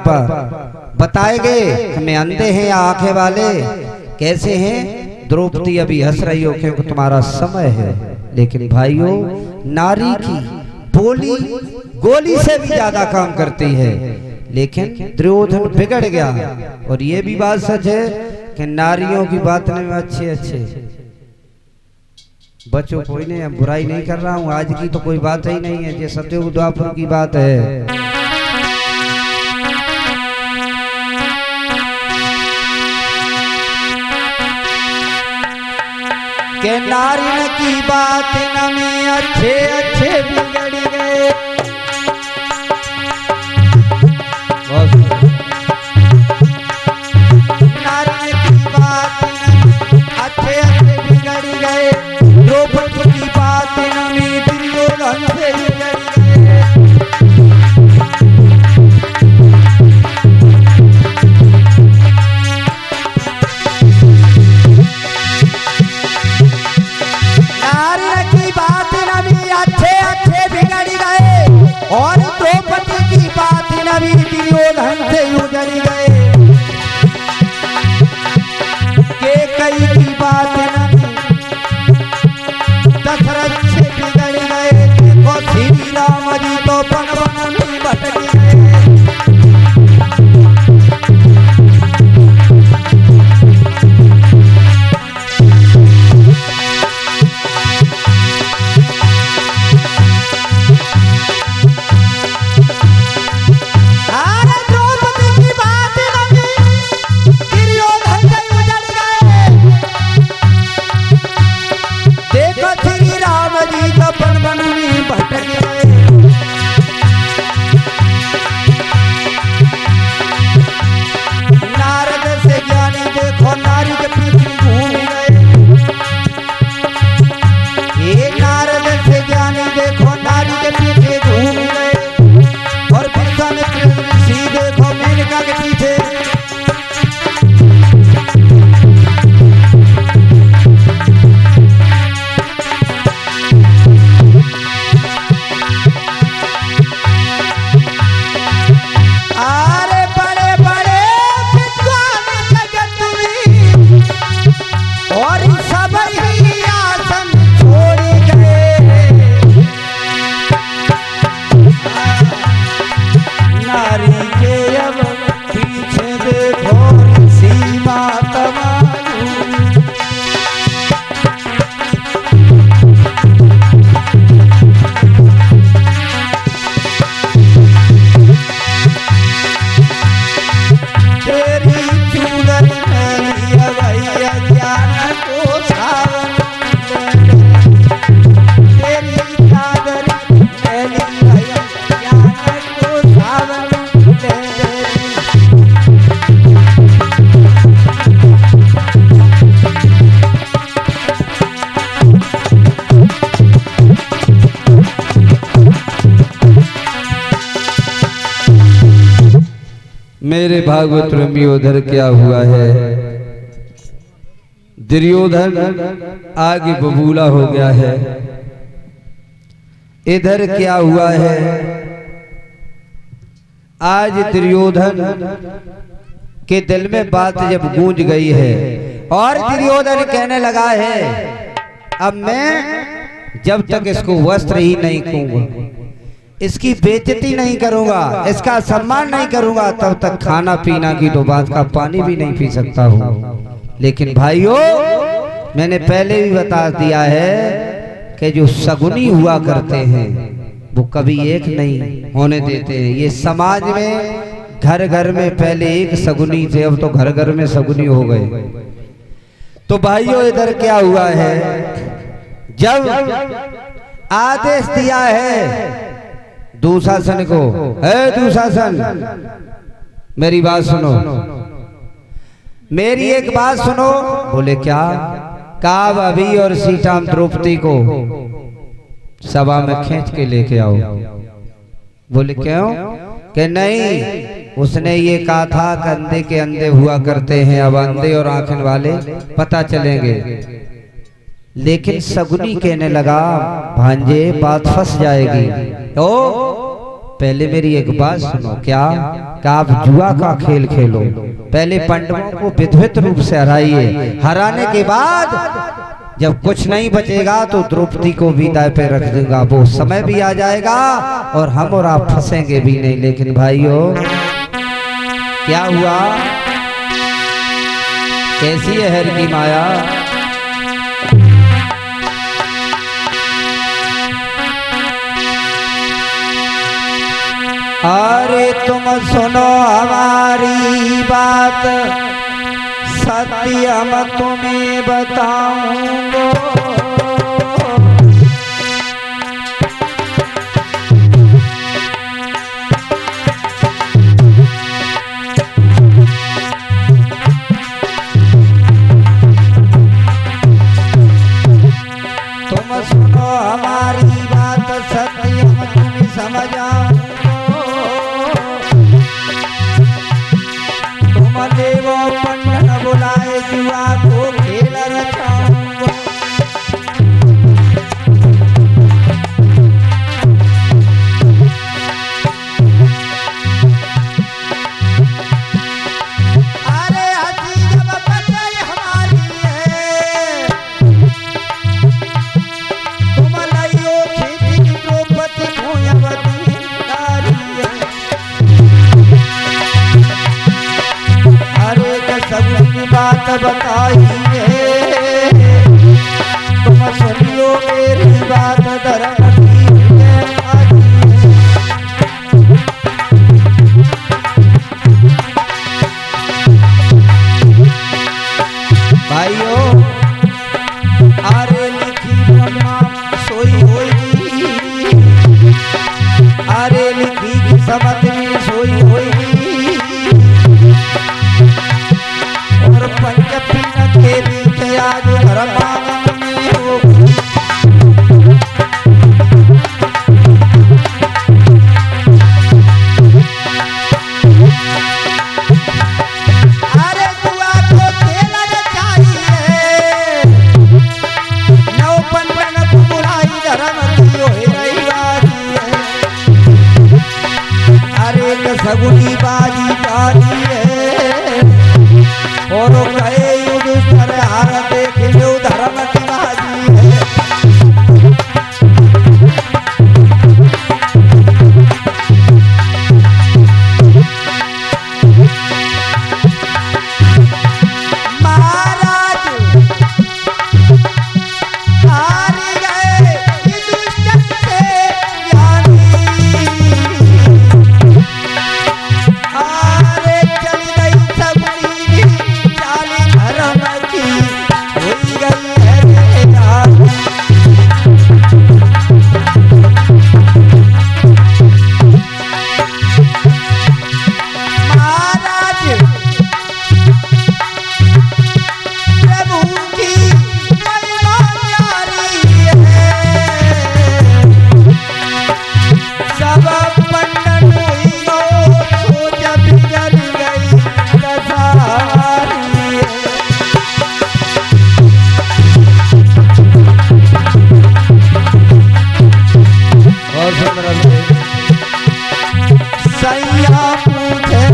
बताएंगे हमें अंधे हैं या आंखें वाले कैसे हैं। द्रौपदी अभी हंस रही हो क्योंकि तुम्हारा समय है, लेकिन भाइयों नारी की बोली गोली से भी ज्यादा काम करती है। लेकिन दुर्योधन बिगड़ गया, और ये भी बात सच है कि नारियों की बात में अच्छे अच्छे बच्चों कोई नहीं, बुराई नहीं कर रहा हूँ, आज की तो कोई बात ही नहीं है, ये सतयुग द्वापर की बात है। के नारिन की बात न में अच्छे अच्छे बिगड़ गए। नारिन की बात न अच्छे अच्छे बिगड़ गए, द्रौपदी की बात न में दुर्योधन से बिगड़ गए। नारिन की बात न भी अच्छे अच्छे बिगड़ गए, और द्रौपदी की बात न भी दुर्योधन से उजड़ गए। के कई की बात न भी दशरथ से बिगड़ गए, देखो श्री राम जी तो वन वन में भटक गए। मेरे भागवत में उधर क्या हुआ है, दुर्योधन आगे बबूला हो गया है। इधर क्या हुआ है, आज दुर्योधन के दिल में बात जब गूंज गई है और दुर्योधन कहने लगा है अब मैं जब तक इसको वस्त्र ही नहीं दूंगा, इसकी बेइज्जती नहीं करूंगा, इसका सम्मान नहीं करूंगा, तब तक खाना पीना की तो बात का पानी भी नहीं पी सकता हूं। लेकिन भाइयों मैंने पहले भी बता दिया है कि जो सगुनी हुआ करते हैं वो कभी एक नहीं होने देते हैं। ये समाज में घर घर में पहले एक सगुनी थे, अब तो घर घर में सगुनी हो गए। तो भाइयों इधर क्या हुआ है, जब आदेश दिया है दुशासन को, है दुशासन मेरी बात सुनो, मेरी एक बात सुनो। बोले क्या? काब अभी और सीताम द्रौपदी को सभा में खींच के लेके आओ। बोले क्यों? कि नहीं उसने ये कहा था कि अंधे के अंधे हुआ करते हैं, अब अंधे और आंखन वाले पता चलेंगे। लेकिन सगुनी कहने लगा, भांजे बात फंस जाएगी। तो पहले मेरी एक बात सुनो, क्या आप जुआ का खेल खेलो, पहले पांडवों को विधिवत रूप से हराइए, हराने के बाद जब कुछ नहीं बचेगा तो द्रौपदी को भी दाय पे रख दूंगा, वो समय भी आ जाएगा और हम और आप फंसेंगे भी नहीं। लेकिन भाइयों क्या हुआ, कैसी है हर की माया। अरे तुम सुनो हमारी बात, सत्य हम तुम्हें बताऊंगा। तुम सुनो हमारी बात, सत्य हम तुम्हें समझाऊंगा। देवो पंडन बुलाए, जुआ को खेल रचाऊंगा। अरे हंसी जब बचे हमारी है, तुम लइयो खेती की द्रौपदी भूयवती नारी है। सगुनी बात बताई है, तुम सुनियो मेरी बात, धर्म की है। भाइयों अरे लिखी ब्रह्मा सोई होगी, अरे लिखी किस्मत में सोई होगी, और पंचपीन के नीचे आज धर्मांगन में होगी। अरे जुआ को खेलना चाहिए, नौ पंडन को बुलाई, धर्म की होए रही बाजी है। अरे सगुनी बाजी बाजी है, और कहे युधिष्ठिर हार देख लो, धर्म की बाजी है। महाराज हार गए युधिष्ठिर से ज्ञानी, अरे चल गई सगुनी चाली, धर्म की हुई गई है रानी। महाराज प्रभु की महिमा प्यारी है, सब पंडन हुई गो, सोच बिगड़ गई दशारी है। और सैया पूछे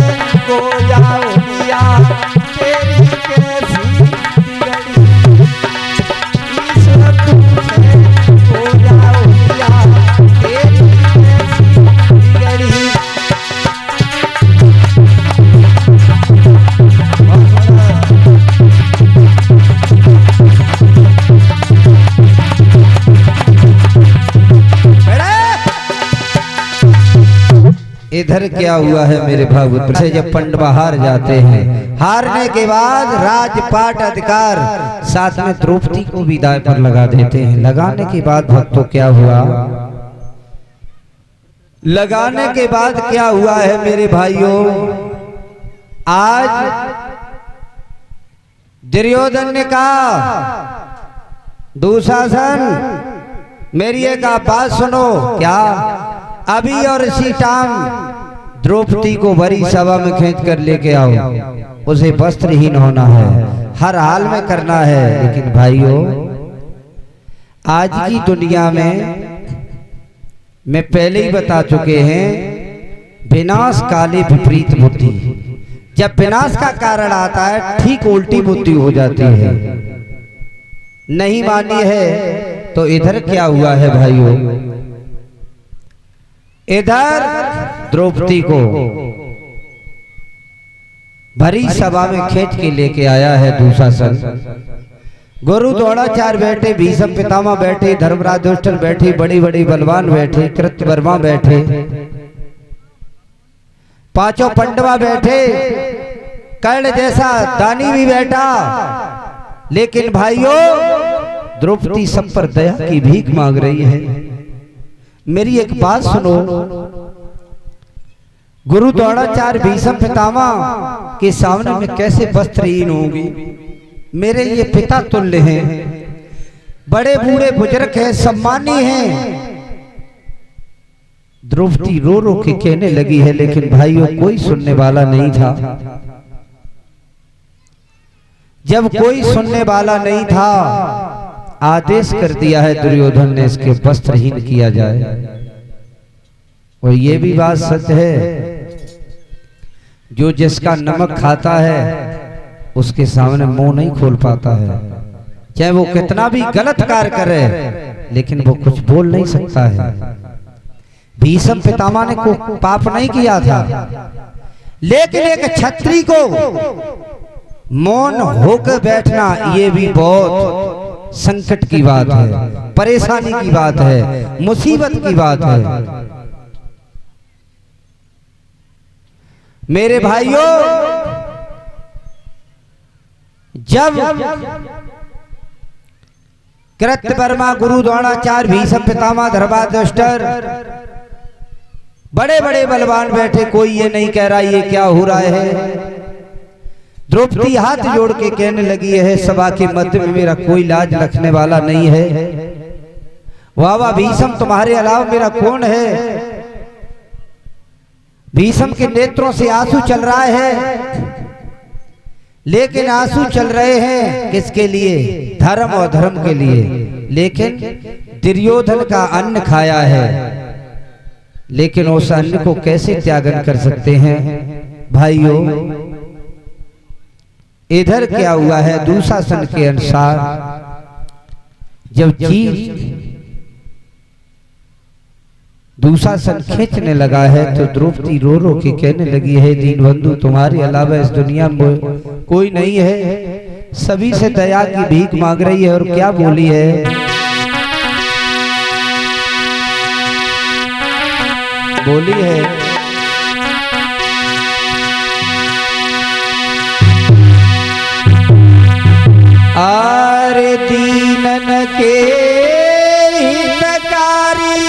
को जाओ दिया, तेरी कैसी बिगड़ी। ईश्वर पूछे को जाओ दिया, तेरी कैसी बिगड़ी। इधर क्या हुआ है मेरे भागवत से, जब पंडवा हार जाते हैं, हारने के बाद राजपाट अधिकार साथ में द्रौपदी को भी दाय पर लगा देते हैं। लगाने के बाद भक्तों क्या हुआ, लगाने के बाद क्या हुआ है मेरे भाइयों, आज दुर्योधन ने कहा, दुशासन मेरी एक बात सुनो, क्या अभी और इसी टाइम द्रौपदी को बड़ी सभा में खींच कर लेके आओ, उसे वस्त्रहीन होना है, हर हाल में करना है। लेकिन भाइयों, आज की दुनिया में मैं पहले ही बता चुके हैं, विनाश काले विपरीत बुद्धि। जब विनाश का कारण आता है ठीक उल्टी बुद्धि हो जाती है। नहीं मानी है तो इधर क्या हुआ है भाइयों, इधर द्रौपदी को भरी सभा में खींच के लेके आया है दुशासन। गुरु द्रोणाचार्य बैठे, भीष्म पितामह बैठे, धर्मराज युधिष्ठिर बैठे, बड़ी बड़ी बलवान बैठे, कृतवर्मा बैठे, पांचों पांडवा बैठे, कर्ण जैसा दानी भी बैठा। लेकिन भाइयों, द्रौपदी सब पर दया की भीख मांग रही है। मेरी एक बात सुनो, गुरु द्रोणाचार्य भीष्म पितामह के सामने मैं कैसे वस्त्रहीन होंगी? मेरे ये पिता तुल्य हैं, बड़े बूढ़े बुजुर्ग हैं, सम्मानी हैं। द्रौपदी रो रो के कहने लगी है, लेकिन भाइयों कोई सुनने वाला नहीं था। जब कोई सुनने वाला नहीं था, आदेश कर दिया है दुर्योधन ने, इसके वस्त्रहीन किया जाए। और ये भी बात सच है, जो जिसका नमक खाता है उसके सामने मुंह नहीं खोल पाता है। चाहे वो कितना भी गलत कार्य करे, लेकिन वो कुछ बोल नहीं सकता है। भीष्म पितामह ने को पाप नहीं किया था, लेकिन एक क्षत्रिय को मौन होकर बैठना ये भी बहुत संकट की बात है, परेशानी की बात है, मुसीबत की बात है। मेरे भाइयों, जब कृतवर्मा, गुरु द्रोणाचार्य, भीष्म पितामह, धर्मराज युधिष्ठिर बड़े बड़े बलवान बैठे, कोई ये नहीं कह रहा ये क्या हो रहा है। द्रौपदी हाथ जोड़ के कहने लगी है, सभा के मध्य में मेरा कोई लाज रखने वाला नहीं है। वाह वाह भीष्म, तुम्हारे अलावा मेरा कौन है? भीष्म के नेत्रों से आंसू चल रहा है, लेकिन आंसू चल रहे हैं किसके लिए? धर्म और धर्म के लिए। लेकिन दुर्योधन का अन्न खाया है, लेकिन उस अन्न को कैसे त्यागन कर सकते हैं? भाइयों, इधर क्या हुआ है, दुशासन के अनुसार जब दुशासन खींचने लगा है तो द्रौपदी रो रो के कहने लगी है, दीनबंधु तुम्हारे अलावा इस दुनिया में कोई नहीं है। सभी से दया की भीख मांग रही है। और क्या बोली है? बोली है, आरे दीनन के हितकारी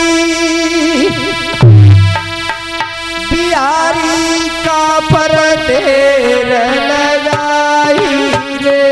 बिहारी का पर देर लगाई रे।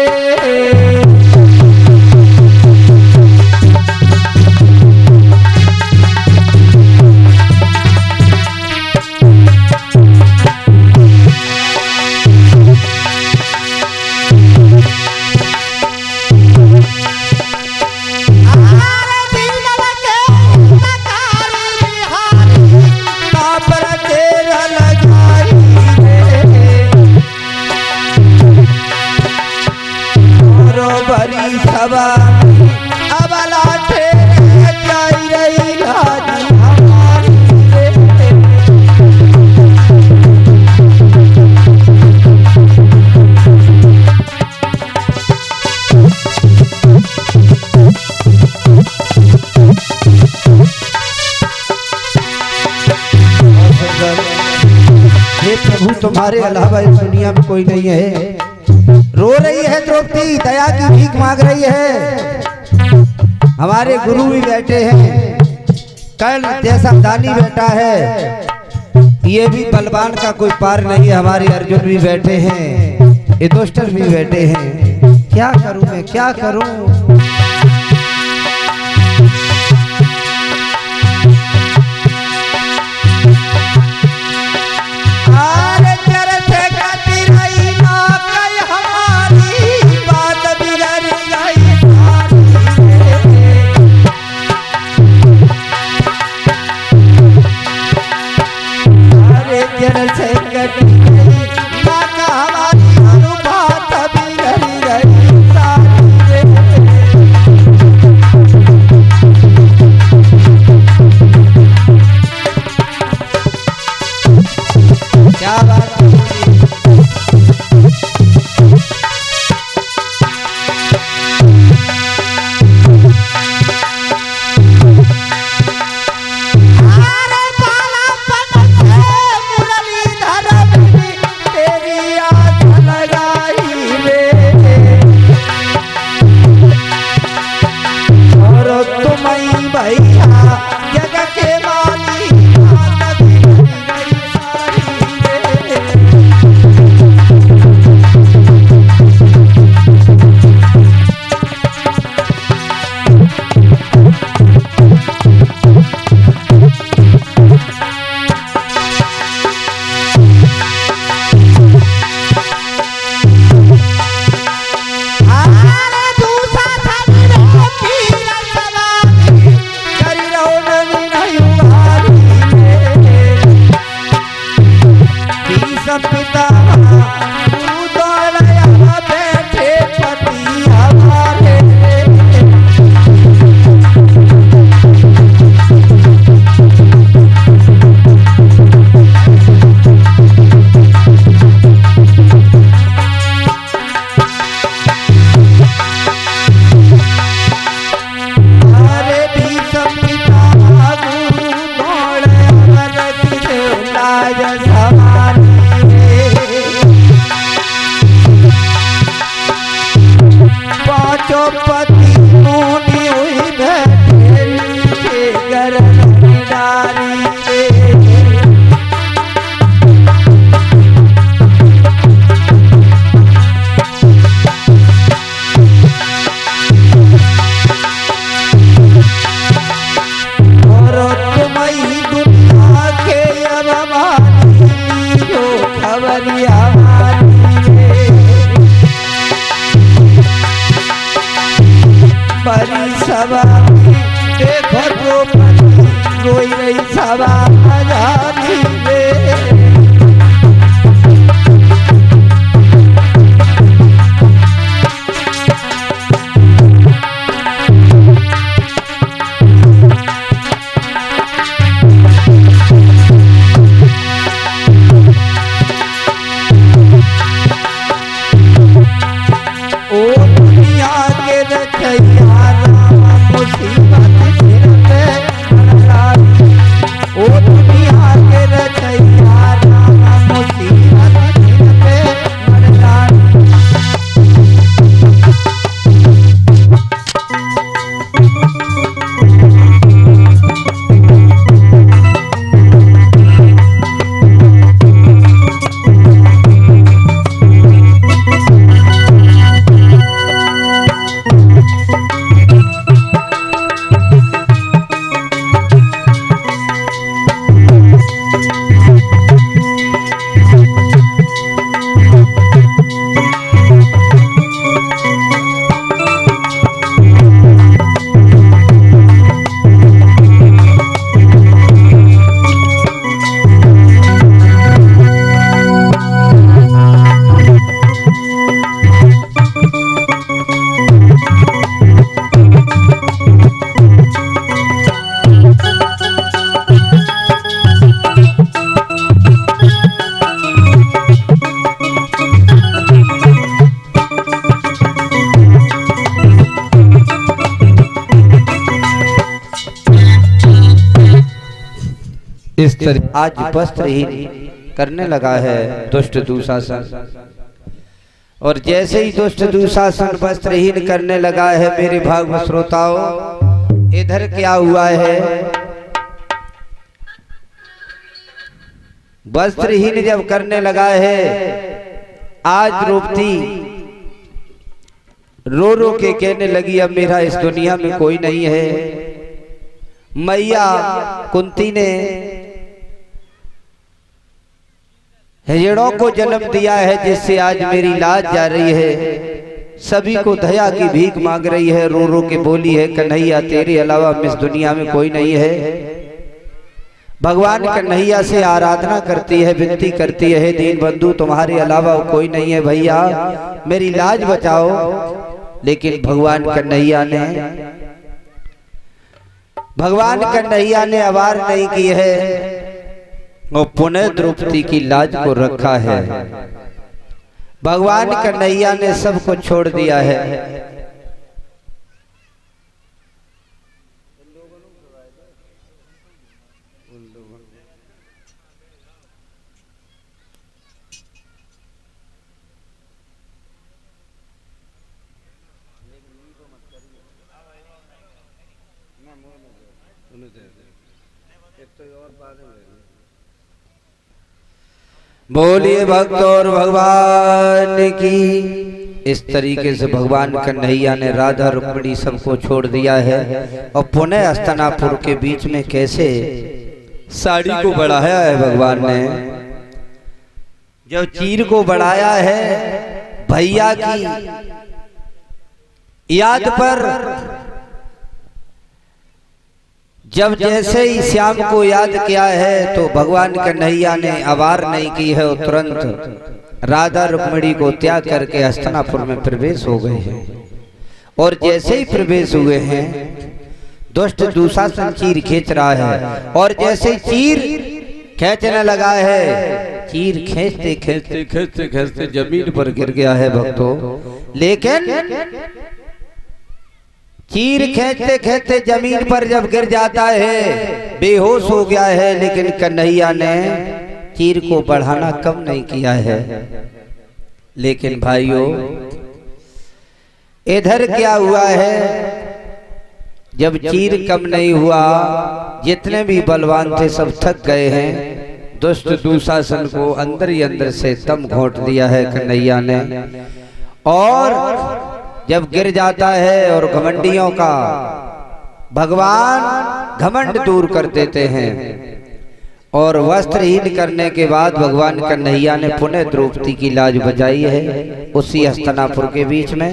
प्रभु तुम्हारे अलावा इस दुनिया में कोई नहीं है। रो रही है द्रौपदी, दया की भीख मांग रही है। हमारे गुरु भी बैठे हैं, कर्ण जैसा दानी बैठा है, ये भी बलवान का कोई पार नहीं है। हमारे अर्जुन भी बैठे हैं, युधिष्ठिर भी बैठे हैं। क्या करूं मैं, क्या करूं? द्रौपदी मुनि हुई बैठे नीचे गरम डारी पे। और तुम्हारी दुनिया के अब हमारी जो खबरिया बड़ी सभा देखो द्रौपदी रोई रही सभा आजादी में। इस तरह आज वस्त्रहीन करने लगा है दुष्ट दुशासन। और जैसे ही दुष्ट दुशासन वस्त्रहीन करने लगा है मेरे भागवत श्रोताओं, इधर क्या हुआ है? वस्त्रहीन जब करने लगा है, आज द्रौपदी रो रो के कहने लगी अब मेरा इस दुनिया में कोई नहीं है। मैया कुंती ने हिजड़ों को जन्म दिया है जिससे आज मेरी लाज जा रही है। सभी को दया की भीख मांग रही है, रो रो के बोली है कन्हैया तेरे अलावा इस दुनिया में कोई नहीं है। भगवान कन्हैया से आराधना करती है, विनती करती है, दीन बंधु तुम्हारे अलावा कोई नहीं है भैया मेरी लाज बचाओ। लेकिन भगवान कन्हैया ने आवार नहीं की है और पुनः द्रौपदी की लाज को रखा है। भगवान कन्हैया ने सबको छोड़ दिया है। बोलिए भक्त और भगवान की। इस तरीके से भगवान कन्हैया ने राधा रुक्मिणी सबको छोड़ दिया है और पुनः हस्तिनापुर के बीच में कैसे साड़ी को बढ़ाया है भगवान ने। जब चीर को बढ़ाया है भैया की याद पर, जब जैसे ही श्याम को याद किया है तो भगवान कन्हैया ने आवार नहीं की है और तुरंत राधा रुक्मिणी को त्याग करके हस्तिनापुर में प्रवेश हो गए हैं। और जैसे ही प्रवेश हुए हैं दुष्ट दुशासन चीर खींच रहा है और जैसे चीर खींचने लगा है, चीर खींचते खींचते खींचते खींचते जमीन पर गिर गया है भक्तों। लेकिन चीर खींचते खींचते जमीन पर जब गिर जाता है बेहोश हो गया है, लेकिन कन्हैया ने चीर को बढ़ाना कम नहीं किया है। लेकिन भाइयों इधर क्या हुआ है, जब चीर कम नहीं हुआ, जितने भी बलवान थे सब थक गए हैं। दुष्ट दुशासन को अंदर ही अंदर से दम घोंट दिया है कन्हैया ने। और जब गिर जाता है और घमंडियों का भगवान घमंड दूर कर देते हैं, और वस्त्रहीन करने के बाद भगवान कन्हैया ने पुनः द्रौपदी की लाज बचाई है उसी हस्तिनापुर के बीच में।